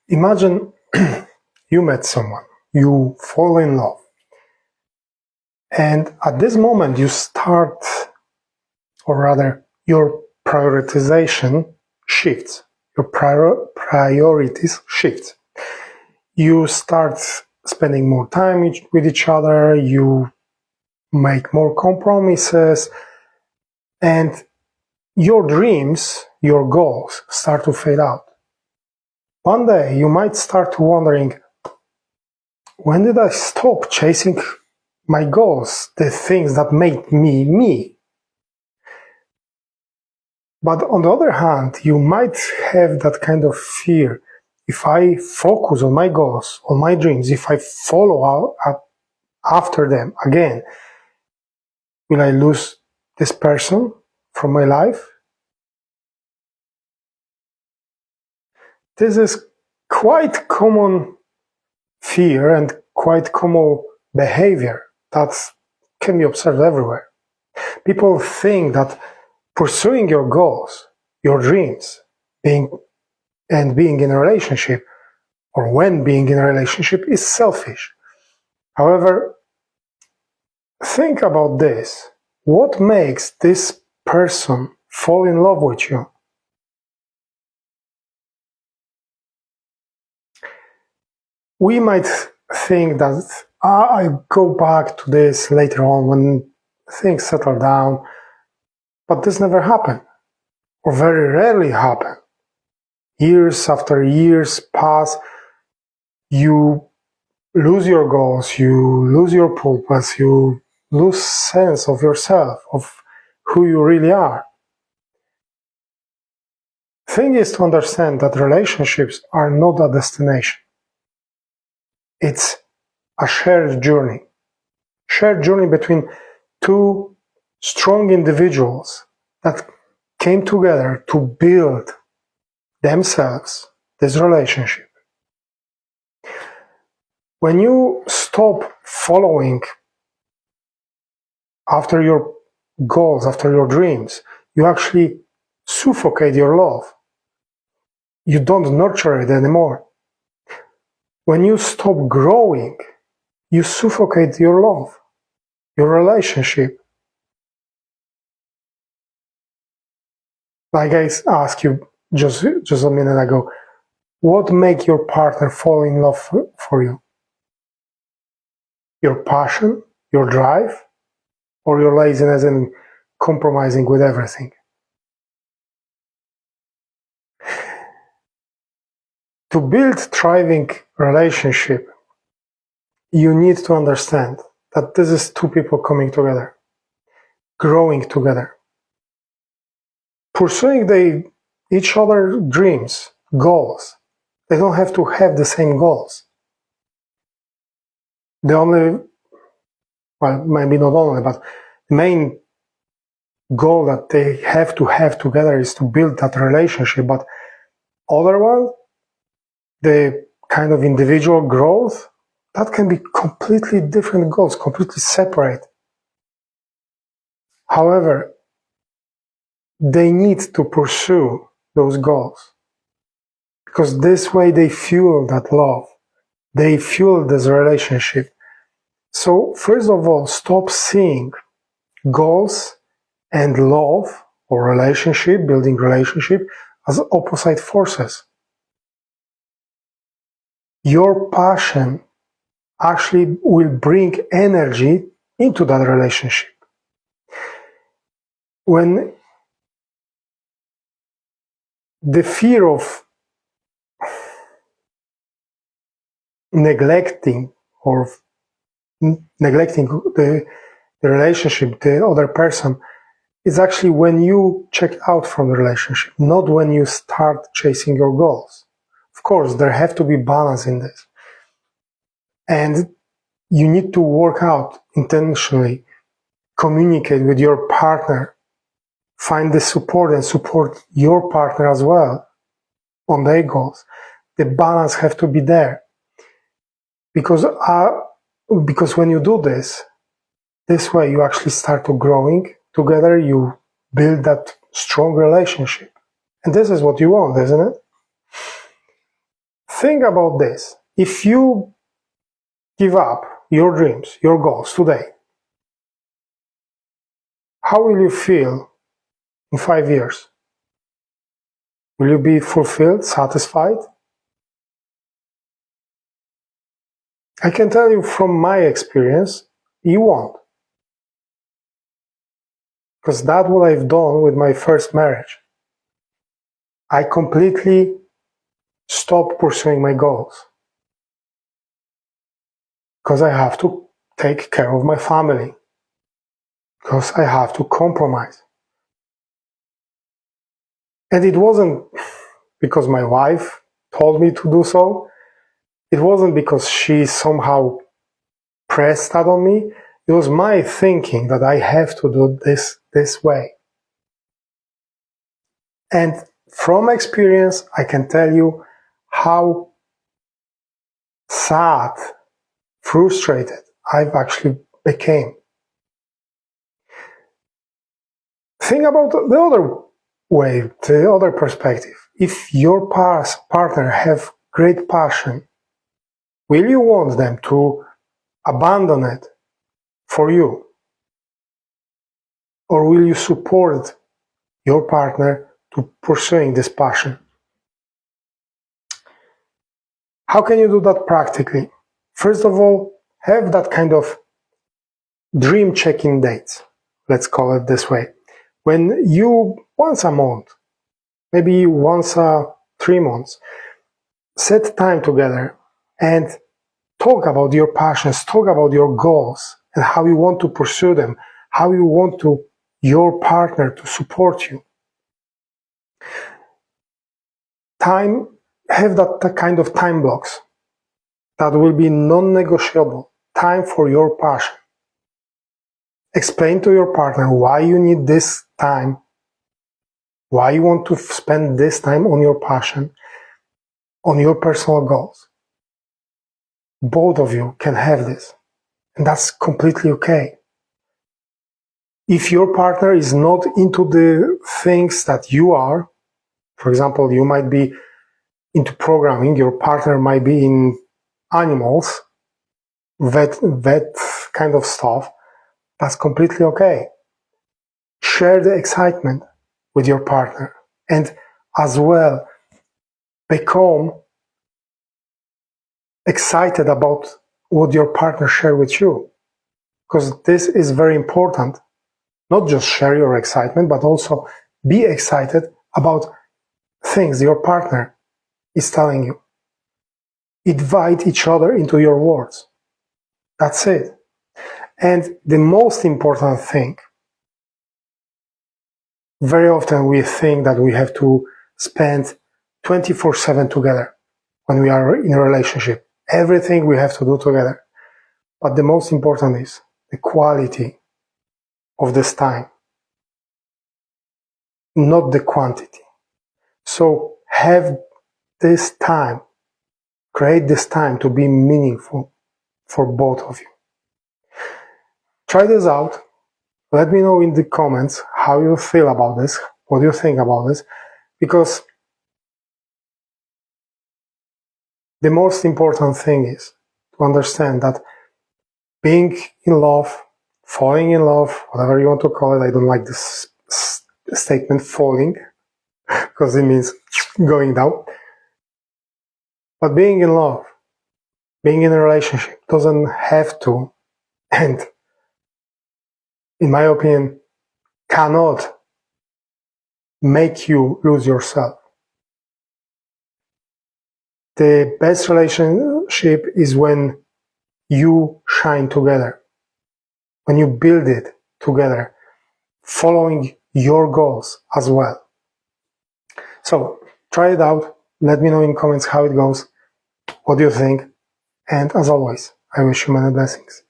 Imagine you met someone, you fall in love, and at this moment you start, or rather, your prioritization shifts. Your priorities shift. You start spending more time with each other, you make more compromises, and your dreams, your goals start to fade out. One day you might start wondering, when did I stop chasing my goals, the things that make me me? But on the other hand, you might have that kind of fear. If I focus on my goals, on my dreams, if I follow after them again, will I lose this person from my life? This is quite common fear and quite common behavior that can be observed everywhere. People think that pursuing your goals, your dreams, being in a relationship, or when being in a relationship, is selfish. However, think about this. What makes this person fall in love with you? We might think that I go back to this later on when things settle down, but this never happened, or very rarely happened. Years after years pass, you lose your goals, you lose your purpose, you lose sense of yourself, of who you really are. Thing is to understand that relationships are not a destination. It's a shared journey between two strong individuals that came together to build themselves, this relationship. When you stop following after your goals, after your dreams, you actually suffocate your love. You don't nurture it anymore. When you stop growing, you suffocate your love, your relationship. Like I asked you just a minute ago, what makes your partner fall in love for you? Your passion, your drive, or your laziness and compromising with everything? To build thriving relationship, you need to understand that this is two people coming together, growing together, pursuing each other's dreams, goals. They don't have to have the same goals. Maybe not only, but the main goal that they have to have together is to build that relationship. But otherwise, the kind of individual growth, that can be completely different goals, completely separate. However, they need to pursue those goals, because this way they fuel that love, they fuel this relationship. So first of all, stop seeing goals and love or relationship, building relationship, as opposite forces. Your passion actually will bring energy into that relationship. When the fear of neglecting the relationship, the other person, is actually when you check out from the relationship, not when you start chasing your goals. Of course, there have to be balance in this. And you need to work out intentionally, communicate with your partner, find the support and support your partner as well on their goals. The balance has to be there. Because when you do this way you actually start to growing together, you build that strong relationship. And this is what you want, isn't it? think about this. If you give up your dreams, your goals today, how will you feel in 5 years? Will you be fulfilled, satisfied? I can tell you from my experience, you won't. Because that's what I've done with my first marriage. I completely stopped pursuing my goals. Because I have to take care of my family. Because I have to compromise. And it wasn't because my wife told me to do so. It wasn't because she somehow pressed that on me. It was my thinking that I have to do this way. And from experience, I can tell you how sad, frustrated I've actually became. Think about the other way, the other perspective. If your partner have great passion, will you want them to abandon it for you? Or will you support your partner to pursuing this passion? How can you do that practically? First of all, have that kind of dream check-in dates. Let's call it this way. When you, once a month, maybe once a 3 months, set time together and talk about your passions, talk about your goals and how you want to pursue them, how you want your partner to support you. Have that kind of time blocks that will be non-negotiable. Time for your passion. Explain to your partner why you need this time, why you want to spend this time on your passion, on your personal goals. Both of you can have this, and that's completely okay. If your partner is not into the things that you are, for example, you might be into programming, your partner might be in animals, vet kind of stuff, that's completely okay. Share the excitement with your partner and as well become excited about what your partner shares with you. Because this is very important. Not just share your excitement, but also be excited about things your partner is telling you. Invite each other into your worlds. That's it. And the most important thing, very often we think that we have to spend 24/7 together when we are in a relationship. Everything we have to do together. But the most important is the quality of this time, not the quantity. So have this time, create this time to be meaningful for both of you. Try this out. Let me know in the comments how you feel about this, what you think about this, because the most important thing is to understand that being in love, falling in love, whatever you want to call it, I don't like this statement falling, because it means going down. But being in love, being in a relationship doesn't have to, and in my opinion, cannot make you lose yourself. The best relationship is when you shine together, when you build it together, following your goals as well. So try it out. Let me know in comments how it goes, what do you think, and as always, I wish you many blessings.